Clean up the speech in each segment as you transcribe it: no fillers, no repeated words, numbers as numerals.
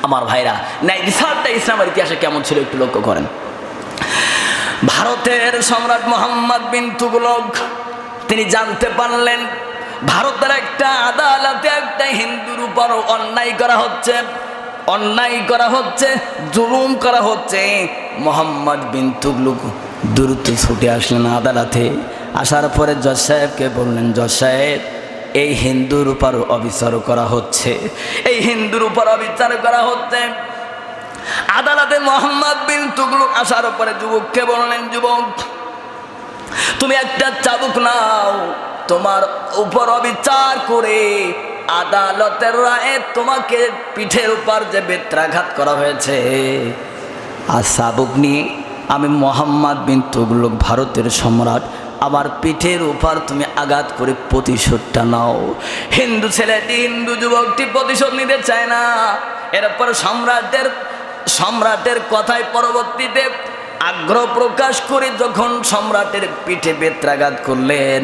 আমার ভাইরা নাই রিসার্চটা ইসলামের ইতিহাসে কেমন ছিল একটু লক্ষ্য করেন। ভারতের সম্রাট মোহাম্মদ বিন তুগলক তিনি জানতে পারলেন ভারতের একটা আদালতে একটা হিন্দুর উপর অন্যায় করা হচ্ছে, জুলুম করা হচ্ছে। মোহাম্মদ বিন তুগলক দ্রুত ছুটে আসলেন আদালতে। আসার পরে জজ সাহেবকে বললেন, জজ সাহেব এই হিন্দুর উপর অবিচার করা হচ্ছে, এই হিন্দুর উপর অবিচার করা হচ্ছে। আদালতে মোহাম্মদ বিন তুগলক আসার পরে যুবককে বললেন, যুবক তুমি একটা চাবুক নাও, তোমার উপর অবিচার করে আদালতের রায়ে তোমাকে পিঠের উপর যে বেত্রাঘাত করা হয়েছে, আর চাবুক নিয়ে আমি মোহাম্মদ বিন তুগলক ভারতের সম্রাট, আমার পিঠের উপর তুমি আঘাত করে প্রতিশোধটা নাও। হিন্দু ছেলেটি, হিন্দু যুবকটি প্রতিশোধ নিতে চায় না। এরপর সম্রাটের কথায় পরবর্তীতে আগ্রহ প্রকাশ করে যখন সম্রাটের পিঠে বেত্রাঘাত করলেন,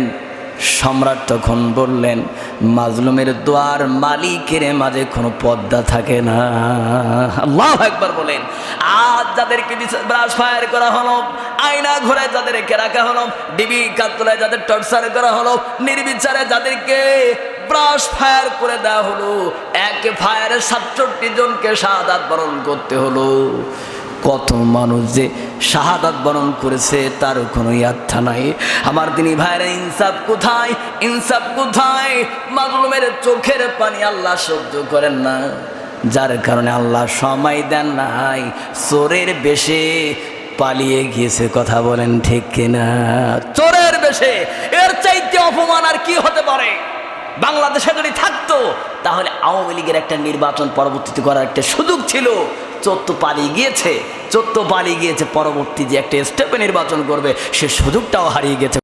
সম্রাট তখন বললেন, মাজলুমের দোয়ার মালিকের মাঝে কোনো পর্দা থাকে না। আল্লাহু আকবার বলেন। আজ যাদেরকে ব্রাশ ফায়ার করা হলো, আয়না ঘরে যাদেরকে রাখা হলো, ডিবি কাতলায় যাদের টর্চার করা হলো, নির্বিচারে যাদেরকে ব্রাশ ফায়ার করে দেওয়া হলো, এক ফায়ারে 67 জনকে শাহাদাত বরণ করতে হলো। কত মানুষ যে শাহাদাত বরণ করেছে তার কোনো ইয়াত্থা নাই। আমার দিনী ভাইরা, ইনসাফ কোথায়? ইনসাফ কোথায়? মাজলুমের চোখের পানি আল্লাহ সহ্য করেন না, যার কারণে আল্লাহ সময় দেন নাই, চোরের বেশে পালিয়ে গিয়েছে। কথা বলেন ঠিক কিনা? চোরের বেশে, এর চাইতে অপমান আর কি হতে পারে? বাংলাদেশে যদি থাকতো তাহলে আওয়ামী লীগের একটা নির্বাচন পরবর্তীতে করার একটা সুযোগ ছিল। চোর তো পালিয়ে গিয়েছে, পরবর্তী যে একটা স্টেপে নির্বাচন করবে সে সুযোগটাও হারিয়ে গেছে।